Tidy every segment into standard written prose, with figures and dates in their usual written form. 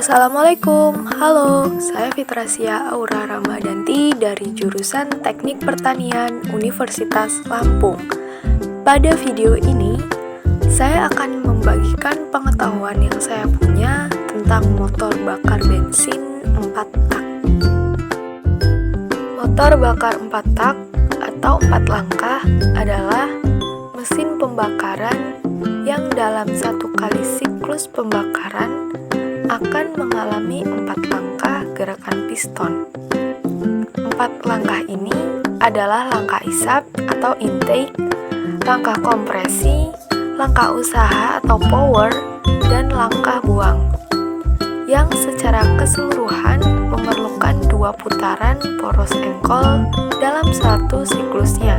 Assalamualaikum, halo, saya Fitrasia Aura Ramadanti dari jurusan Teknik Pertanian Universitas Lampung. Pada video ini, saya akan membagikan pengetahuan yang saya punya tentang motor bakar bensin 4 tak. Motor bakar 4 tak atau 4 langkah adalah mesin pembakaran yang dalam satu kali siklus pembakaran akan mengalami 4 langkah gerakan piston. 4 langkah ini adalah langkah isap atau intake, langkah kompresi, langkah usaha atau power, dan langkah buang, yang secara keseluruhan memerlukan 2 putaran poros engkol dalam satu siklusnya.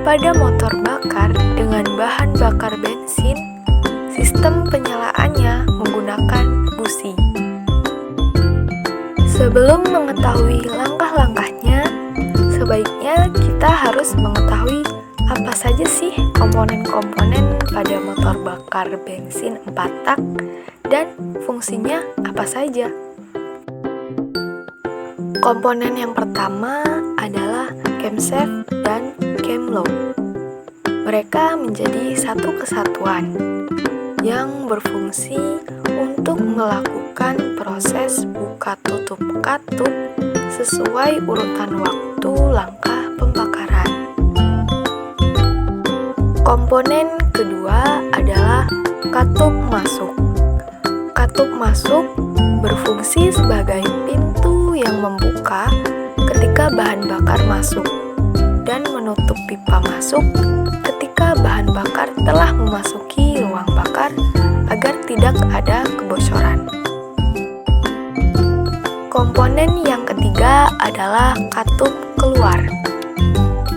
Pada motor bakar dengan bahan bakar bensin, sistem penyalaannya menggunakan busi. Sebelum mengetahui langkah-langkahnya, sebaiknya kita harus mengetahui apa saja sih komponen-komponen pada motor bakar bensin 4 tak dan fungsinya apa saja. Komponen yang pertama adalah camshaft dan camload. Mereka menjadi satu kesatuan yang berfungsi untuk melakukan proses buka tutup katup sesuai urutan waktu langkah pembakaran. Komponen kedua adalah katup masuk. Katup masuk berfungsi sebagai pintu yang membuka ketika bahan bakar masuk dan menutup pipa masuk ketika bahan bakar telah memasuki ruang bakar agar tidak ada kebocoran. Komponen yang ketiga adalah katup keluar.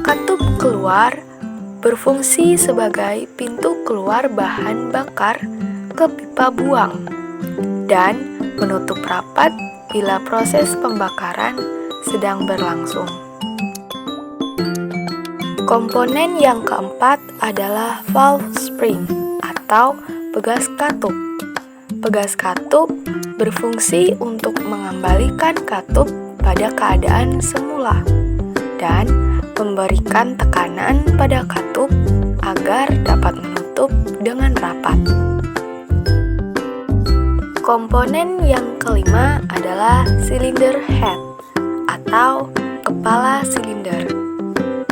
Katup keluar berfungsi sebagai pintu keluar bahan bakar ke pipa buang dan menutup rapat bila proses pembakaran sedang berlangsung. Komponen yang keempat adalah valve spring atau pegas katup. Pegas katup berfungsi untuk mengembalikan katup pada keadaan semula dan memberikan tekanan pada katup agar dapat menutup dengan rapat. Komponen yang kelima adalah cylinder head atau kepala silinder.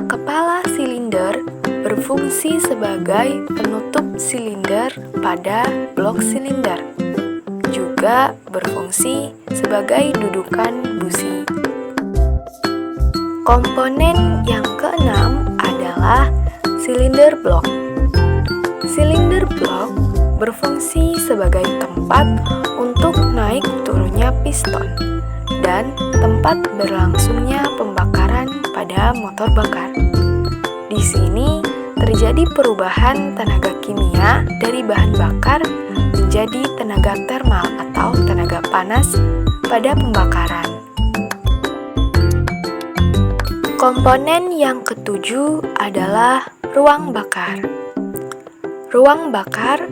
Kepala silinder berfungsi sebagai penutup silinder pada blok silinder. Juga berfungsi sebagai dudukan busi. Komponen yang keenam adalah silinder blok. Silinder blok berfungsi sebagai tempat untuk naik turunnya piston dan tempat berlangsungnya pembakaran pada motor bakar. Di sini terjadi perubahan tenaga kimia dari bahan bakar menjadi tenaga termal atau tenaga panas pada pembakaran. Komponen yang ketujuh adalah ruang bakar. Ruang bakar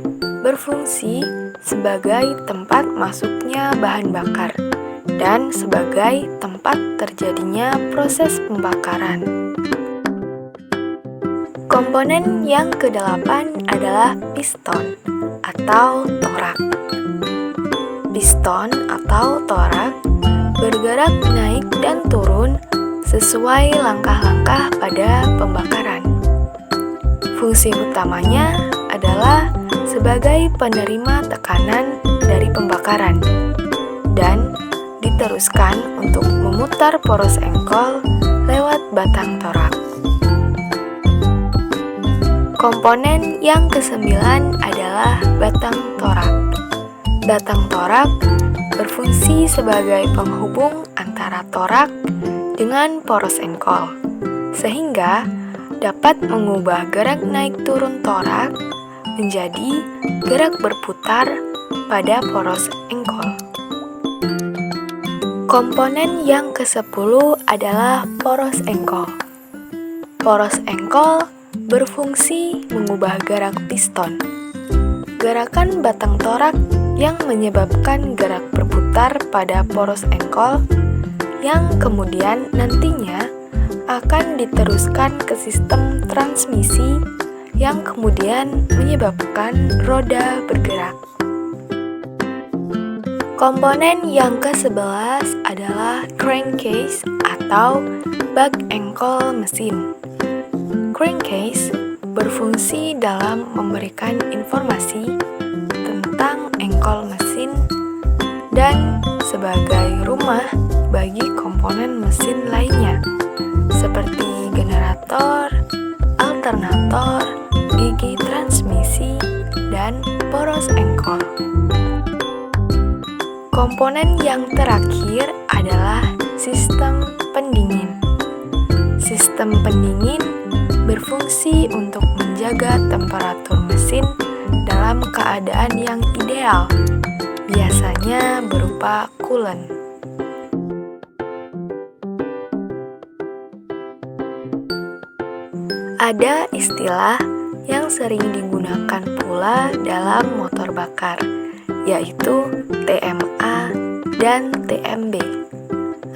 berfungsi sebagai tempat masuknya bahan bakar dan sebagai tempat terjadinya proses pembakaran. Komponen yang kedelapan adalah piston atau torak. Piston atau torak bergerak naik dan turun sesuai langkah-langkah pada pembakaran. Fungsi utamanya adalah sebagai penerima tekanan dari pembakaran dan diteruskan untuk memutar poros engkol lewat batang torak. Komponen yang kesembilan adalah batang torak. Batang torak berfungsi sebagai penghubung antara torak dengan poros engkol, sehingga dapat mengubah gerak naik turun torak menjadi gerak berputar pada poros engkol. Komponen yang ke-10 adalah poros engkol. Poros engkol berfungsi mengubah gerak piston. Gerakan batang torak yang menyebabkan gerak berputar pada poros engkol yang kemudian nantinya akan diteruskan ke sistem transmisi yang kemudian menyebabkan roda bergerak. Komponen yang ke-11 adalah crankcase atau bak engkol mesin. Crankcase berfungsi dalam memberikan informasi tentang engkol mesin dan sebagai rumah bagi komponen mesin lainnya seperti generator, alternator, gigi transmisi, dan poros engkol. Komponen yang terakhir adalah sistem pendingin. Sistem pendingin berfungsi untuk menjaga temperatur mesin dalam keadaan yang ideal, biasanya berupa coolant. Ada istilah yang sering digunakan pula dalam motor bakar, yaitu TMA dan TMB.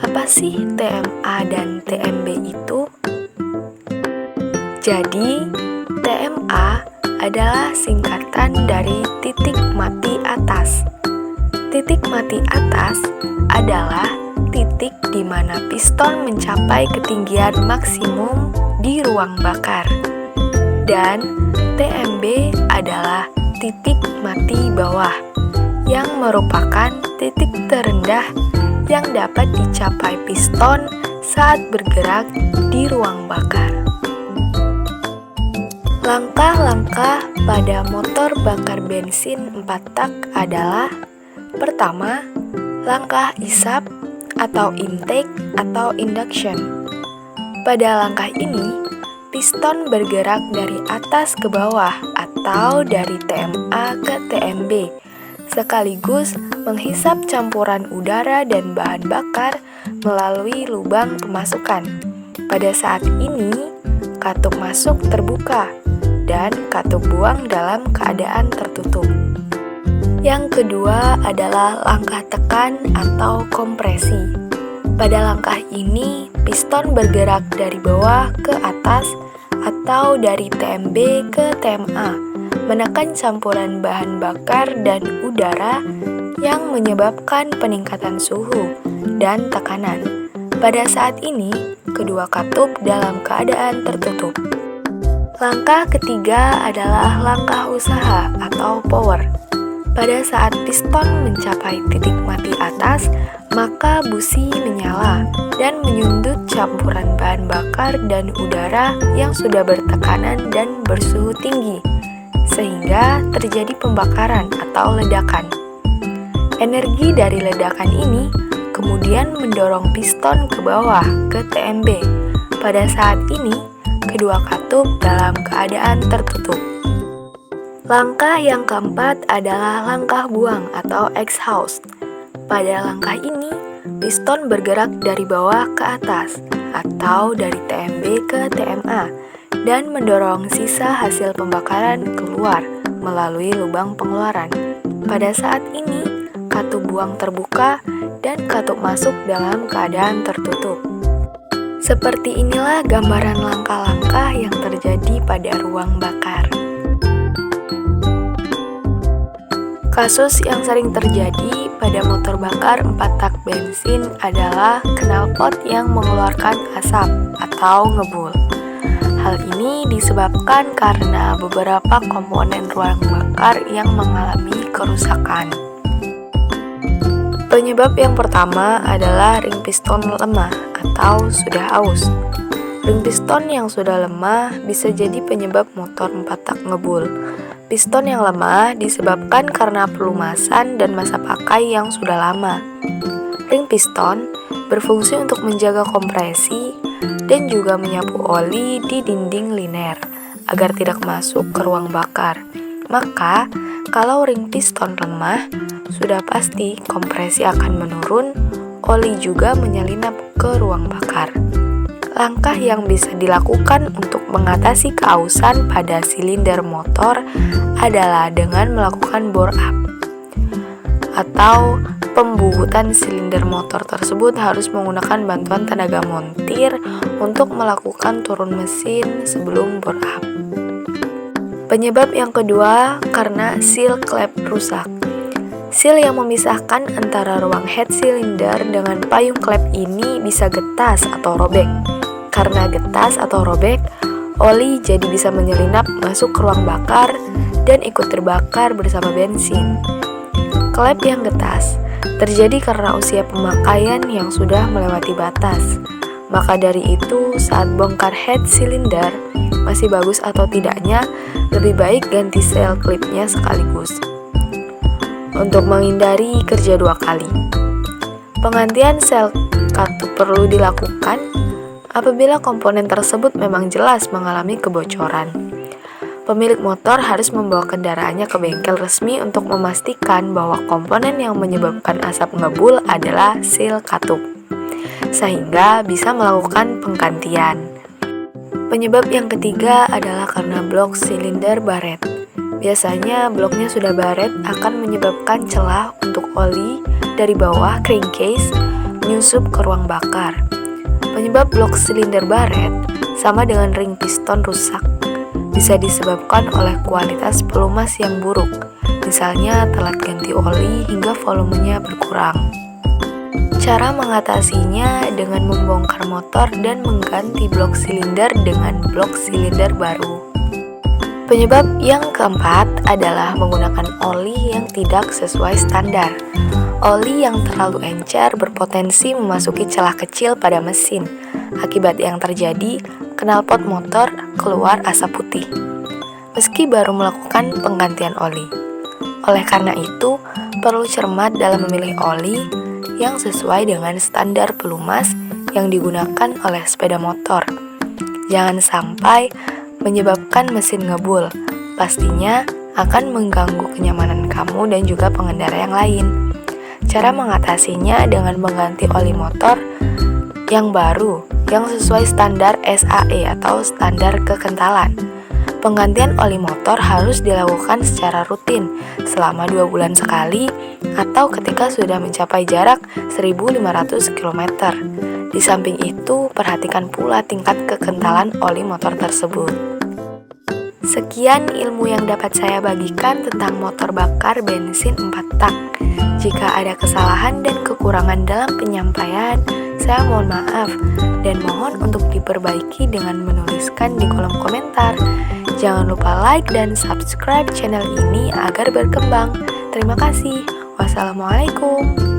Apa sih TMA dan TMB itu? Jadi, TMA adalah singkatan dari titik mati atas. Titik mati atas adalah titik di mana piston mencapai ketinggian maksimum di ruang bakar. Dan TMB adalah titik mati bawah, yang merupakan titik terendah yang dapat dicapai piston saat bergerak di ruang bakar. Langkah-langkah pada motor bakar bensin 4 tak adalah: pertama, langkah isap atau intake atau induction. Pada langkah ini, piston bergerak dari atas ke bawah atau dari TMA ke TMB, sekaligus menghisap campuran udara dan bahan bakar melalui lubang pemasukan. Pada saat ini, katup masuk terbuka dan katup buang dalam keadaan tertutup. Yang kedua adalah langkah tekan atau kompresi. Pada langkah ini, piston bergerak dari bawah ke atas atau dari TMB ke TMA, menekan campuran bahan bakar dan udara yang menyebabkan peningkatan suhu dan tekanan. Pada saat ini, kedua katup dalam keadaan tertutup. Langkah ketiga adalah langkah usaha atau power. Pada saat piston mencapai titik mati atas, maka busi menyala dan menyundut campuran bahan bakar dan udara yang sudah bertekanan dan bersuhu tinggi, sehingga terjadi pembakaran atau ledakan. Energi dari ledakan ini kemudian mendorong piston ke bawah ke TMB. Pada saat ini, kedua katup dalam keadaan tertutup. Langkah yang keempat adalah langkah buang atau exhaust. Pada langkah ini, piston bergerak dari bawah ke atas atau dari TMB ke TMA dan mendorong sisa hasil pembakaran keluar melalui lubang pengeluaran. Pada saat ini, katup buang terbuka dan katup masuk dalam keadaan tertutup. Seperti inilah gambaran langkah-langkah yang terjadi pada ruang bakar. Kasus yang sering terjadi pada motor bakar 4 tak bensin adalah knalpot yang mengeluarkan asap atau ngebul. Hal ini disebabkan karena beberapa komponen ruang bakar yang mengalami kerusakan. Penyebab yang pertama adalah ring piston lemah atau sudah aus. Ring piston yang sudah lemah bisa jadi penyebab motor 4 tak ngebul. Piston yang lemah disebabkan karena pelumasan dan masa pakai yang sudah lama. Ring piston berfungsi untuk menjaga kompresi dan juga menyapu oli di dinding liner agar tidak masuk ke ruang bakar. Maka, kalau ring piston lemah, sudah pasti kompresi akan menurun, oli juga menyelinap ke ruang bakar. Langkah yang bisa dilakukan untuk mengatasi keausan pada silinder motor adalah dengan melakukan bore up. atau pembubutan silinder motor tersebut harus menggunakan bantuan tenaga montir untuk melakukan turun mesin sebelum bore up. Penyebab yang kedua karena seal klep rusak. Seal yang memisahkan antara ruang head cylinder dengan payung klep ini bisa getas atau robek. Karena getas atau robek, oli jadi bisa menyelinap masuk ke ruang bakar dan ikut terbakar bersama bensin. Klep yang getas terjadi karena usia pemakaian yang sudah melewati batas. Maka dari itu, saat bongkar head cylinder, masih bagus atau tidaknya, lebih baik ganti sel klipnya sekaligus. Untuk menghindari kerja dua kali, penggantian sel katup perlu dilakukan apabila komponen tersebut memang jelas mengalami kebocoran. Pemilik motor harus membawa kendaraannya ke bengkel resmi untuk memastikan bahwa komponen yang menyebabkan asap ngebul adalah seal katup, sehingga bisa melakukan penggantian. Penyebab yang ketiga adalah karena blok silinder baret. Biasanya bloknya sudah baret akan menyebabkan celah untuk oli dari bawah crankcase menyusup ke ruang bakar. Penyebab blok silinder baret sama dengan ring piston rusak. Bisa disebabkan oleh kualitas pelumas yang buruk, misalnya telat ganti oli hingga volumenya berkurang. Cara mengatasinya dengan membongkar motor dan mengganti blok silinder dengan blok silinder baru. Penyebab yang keempat adalah menggunakan oli yang tidak sesuai standar. Oli yang terlalu encer berpotensi memasuki celah kecil pada mesin. Akibat yang terjadi, knalpot motor keluar asap putih, meski baru melakukan penggantian oli. Oleh karena itu, perlu cermat dalam memilih oli yang sesuai dengan standar pelumas yang digunakan oleh sepeda motor. Jangan sampai menyebabkan mesin ngebul, pastinya akan mengganggu kenyamanan kamu dan juga pengendara yang lain. Cara mengatasinya dengan mengganti oli motor yang baru yang sesuai standar SAE atau standar kekentalan. Penggantian oli motor harus dilakukan secara rutin selama 2 bulan sekali atau ketika sudah mencapai jarak 1.500 km. Di samping itu, perhatikan pula tingkat kekentalan oli motor tersebut. Sekian ilmu yang dapat saya bagikan tentang motor bakar bensin 4 tak. Jika ada kesalahan dan kekurangan dalam penyampaian, saya mohon maaf dan mohon untuk diperbaiki dengan menuliskan di kolom komentar. Jangan lupa like dan subscribe channel ini agar berkembang. Terima kasih. Wassalamualaikum.